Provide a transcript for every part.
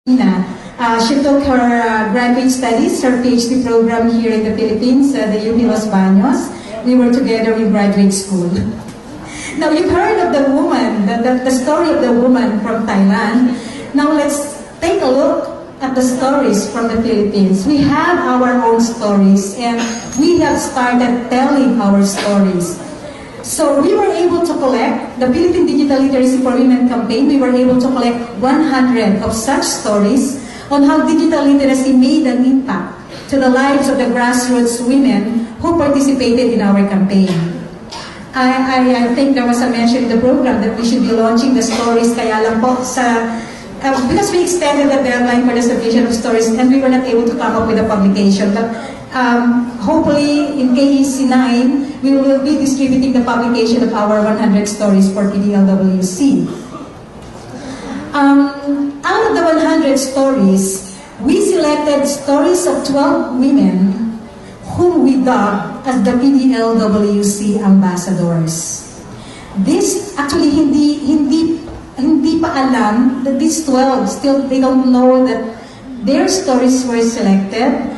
She took her graduate studies, her PhD program here in the Philippines, the UP Los Baños. We were together in graduate school. Now, you've heard of the woman, the story of the woman from Thailand. Now, let's take a look at the stories from the Philippines. We have our own stories, and we have started telling our stories. So we were able to collect, the Philippine Digital Literacy for Women campaign, we were able to collect 100 of such stories on how digital literacy made an impact to the lives of the grassroots women who participated in our campaign. I think there was a mention in the program that we should be launching the stories, kaya lang po because we extended the deadline for the submission of stories and we were not able to come up with a publication. But hopefully in KEC 9, we will be distributing the publication of our 100 stories for PDLWC. Out of the 100 stories, we selected stories of 12 women whom we dubbed as the PDLWC ambassadors. This actually hindi pa alam that these 12 still they don't know that their stories were selected.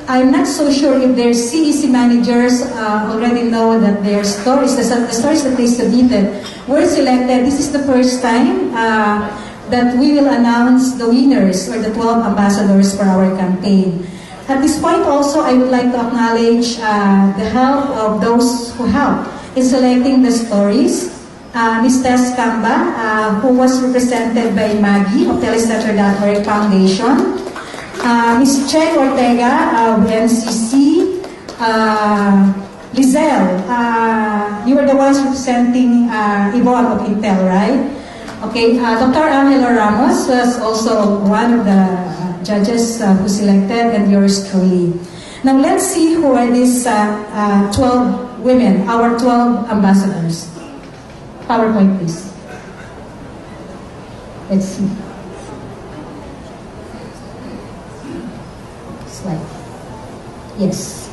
I'm not so sure if their CEC managers already know that their stories, the stories that they submitted, were selected. This is the first time that we will announce the winners or the 12 ambassadors for our campaign. At this point also, I would like to acknowledge the help of those who helped in selecting the stories. Ms. Tess Camba, who was represented by Maggie of Telestature.org Foundation. Ms. Che Ortega of NCC. Lizelle, you were the ones representing Yvonne of Intel, right? Okay, Dr. Angelo Ramos was also one of the judges who selected, and yours truly. Now let's see who are these 12 women, our 12 ambassadors. PowerPoint, please. Let's see. Slide. Yes.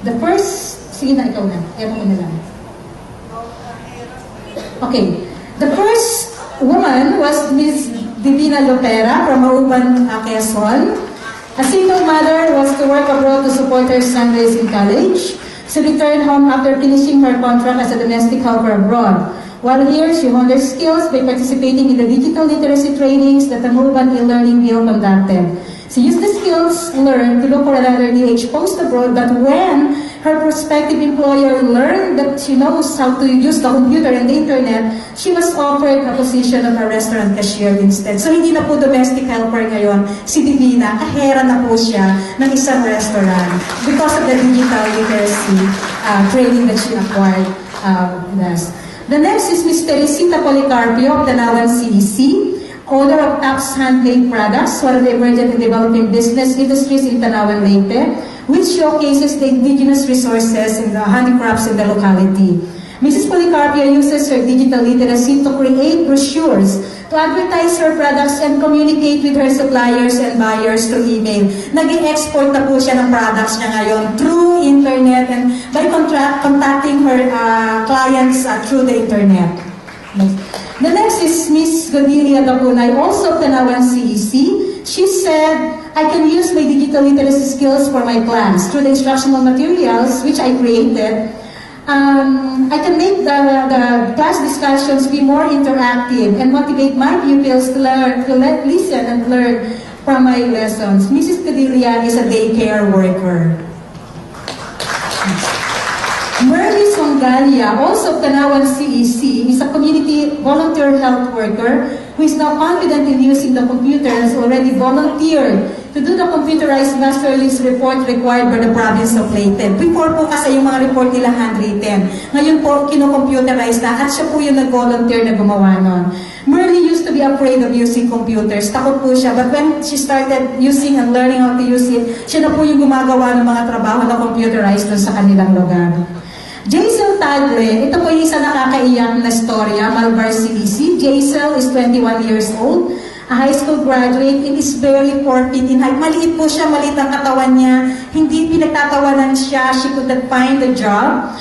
The first, sige na, ikaw na. Ewan ko na lang. Okay. The first woman was Ms. Divina Lopera from Mauban, Quezon. A single mother was to work abroad to support her son raised in college. She returned home after finishing her contract as a domestic helper abroad. While here, she honed her skills by participating in the digital literacy trainings that the Mauban e-learning bill conducted. She used the skills learned to look for another DH post abroad, but when her prospective employer learned that she knows how to use the computer and the internet, she was offered a position of a restaurant cashier instead. So hindi na po domestic helper ngayon, si Divina, kahera na po siya ng isang restaurant because of the digital literacy training that she acquired. The next is Ms. Teresita Policarpio of Tanawan CEC. Owner of Taps Handmade Products, one of the emerging and developing business industries in Tanawan Leyte, which showcases the indigenous resources and the handicrafts in the locality. Mrs. Policarpio uses her digital literacy to create brochures, to advertise her products and communicate with her suppliers and buyers through email. Nag-i-export na po siya ng products niya ngayon through internet and by contacting her clients through the internet. The next is Ms. Godilia Dapunay, also of Tanawan CEC. She said, I can use my digital literacy skills for my class through the instructional materials which I created. I can make the class discussions be more interactive and motivate my pupils to listen and learn from my lessons. Mrs. Godilia is a daycare worker. Merly Songalia, also of Tanawan CEC, is a community volunteer health worker who is now confident in using the computer and has already volunteered to do the computerized master list report required by the province of Leyte. Before po kasi yung mga report nila handwritten. Ngayon po, kino-computerize na at siya po yung nag-volunteer na gumawa nun. Merly used to be afraid of using computers. Takot po siya. But when she started using and learning how to use it, siya na po yung gumagawa ng mga trabaho na computerized dun sa kanilang lugar. Jaisel Tagle, ito po yung isa nakakaiyak na storya, Malbar CEC. Jaisel is 21 years old, a high school graduate, and is very 4 feet in height. Maliit po siya, maliit ang katawan niya. Hindi pinagtatawanan siya. She could not find a job.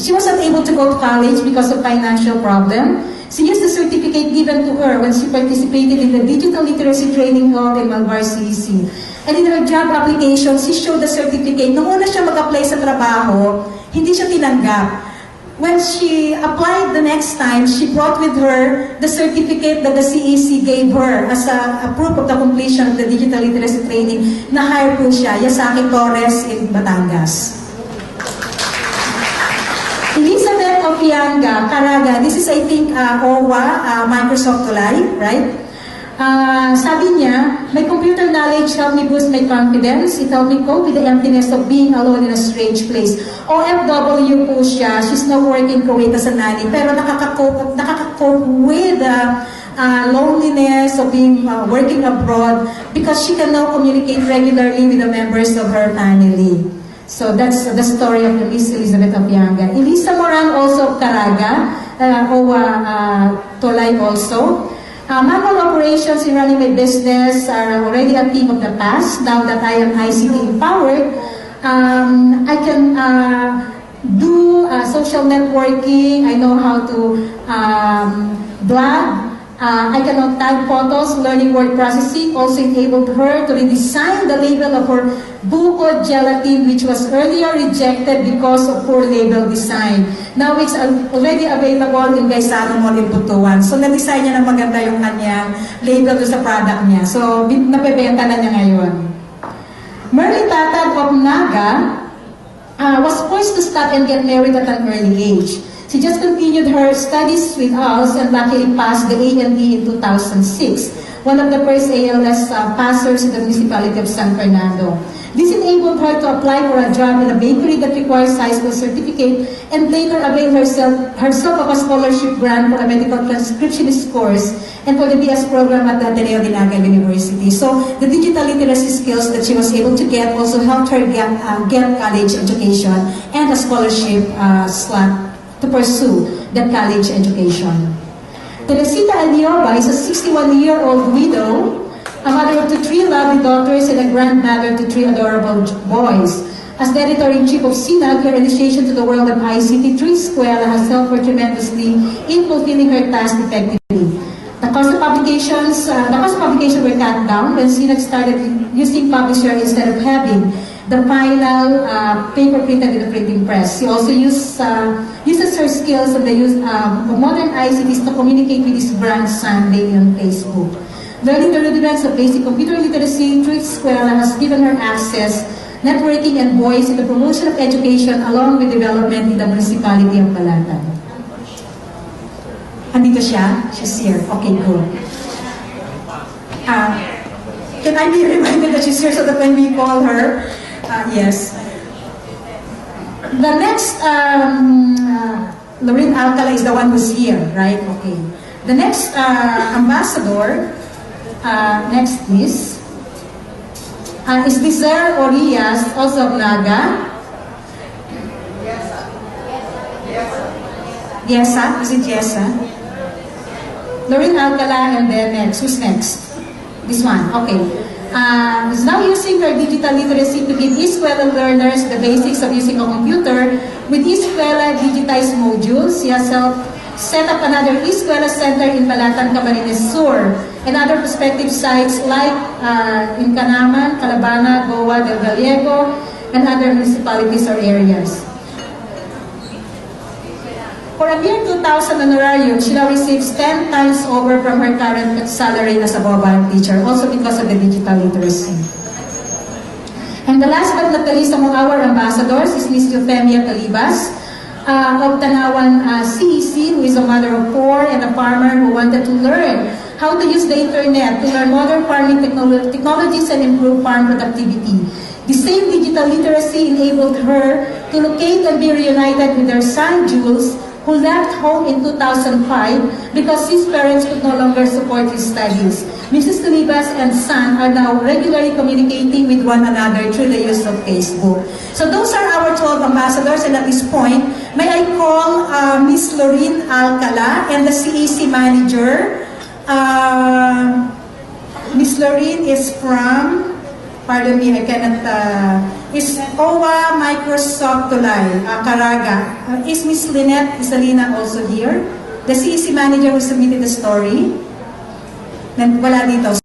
She was not able to go to college because of financial problem. She used the certificate given to her when she participated in the digital literacy training held in Malvar CEC. And in her job application, she showed the certificate. Noong una siya mag-apply sa trabaho, hindi siya tinanggap. When she applied the next time, she brought with her the certificate that the CEC gave her as a proof of the completion of the digital literacy training. Na-hire po siya, Yasaki Torres in Batangas. Elizabeth Opianga, Caraga, this is I think OWA, Microsoft Tulay, right? Sabi niya, my computer knowledge helped me boost my confidence. It helped me cope with the emptiness of being alone in a strange place. OFW po siya. She's now working in Kuwait as a nanny. Pero nakaka-cope with the loneliness of being working abroad because she can now communicate regularly with the members of her family. So that's the story of Miss Elizabeth Opianga. Elisa Moran, also of Caraga, OWA Tolay also. Manual operations in running my business are already a thing of the past. Now that I am ICT empowered, I can do social networking. I know how to blog. I can now tag photos, learning word processing. Also enabled her to redesign the label of her buko gelatin, which was earlier rejected because of poor label design. Now it's already available in Gaisano Mall in Butuan. So na-design niya na maganda yung kanyang label sa product niya. So napebenta na niya ngayon. Merly Tatag of Naga was forced to stop and get married at an early age. She just continued her studies with us and luckily passed the A&E in 2006, one of the first ALS passers in the municipality of San Fernando. This enabled her to apply for a job in a bakery that requires high school certificate and later avail herself of a scholarship grant for a medical transcriptionist course and for the BS program at the Ateneo de Naga University. So the digital literacy skills that she was able to get also helped her get college education and a scholarship slot to pursue that college education. Teresita Alioba is a 61-year-old widow, a mother of 3 lovely daughters and a grandmother to 3 adorable boys. As the editor-in-chief of CINAG, her initiation to the world of ICT through Escuela has helped her tremendously in fulfilling her task effectively. The cost of publication were cut down when CINAG started using publisher instead of having the final paper printed in the printing press. She also uses her skills and the use of modern ICTs to communicate with his grandson daily on Facebook. Learning the rudiments of basic computer literacy through Escuela has given her access, networking, and voice in the promotion of education along with development in the municipality of Balatan. Andito siya? She's here. Okay, good. Can I be reminded that she's here so that when we call her, yes. The next, Lorraine Alcala is the one who's here, right? Okay. The next ambassador, next is Lizer Orias, also of Naga. Yesa? Is it Yesa? Lorraine Alcala, and then next. Who's next? This one, okay. Is now using her digital literacy to give Escuela learners the basics of using a computer with Escuela digitized modules. She has set up another Escuela center in Balatan, Camarines Sur, and other prospective sites like in Canaman, Calabana, Goa, Del Gallego, and other municipalities or areas. For a mere 2,000 honorarium, she now receives 10 times over from her current salary as a Boban teacher, also because of the digital literacy. And the last but not the least among our ambassadors is Ms. Euphemia Calibas of Tanawan CEC, who is a mother of 4 and a farmer who wanted to learn how to use the internet to learn modern farming technologies and improve farm productivity. The same digital literacy enabled her to locate and be reunited with her son, Jules, who left home in 2005 because his parents could no longer support his studies. Mrs. Calibas and son are now regularly communicating with one another through the use of Facebook. So those are our 12 ambassadors, and at this point, may I call Ms. Lorraine Alcala and the CEC manager. Ms. Lorraine is from, pardon me, I cannot, is OWA Microsoft Tulay, Caraga. Is Ms. Lynette Isalina also here? the CEC manager who submitted the story, wala dito.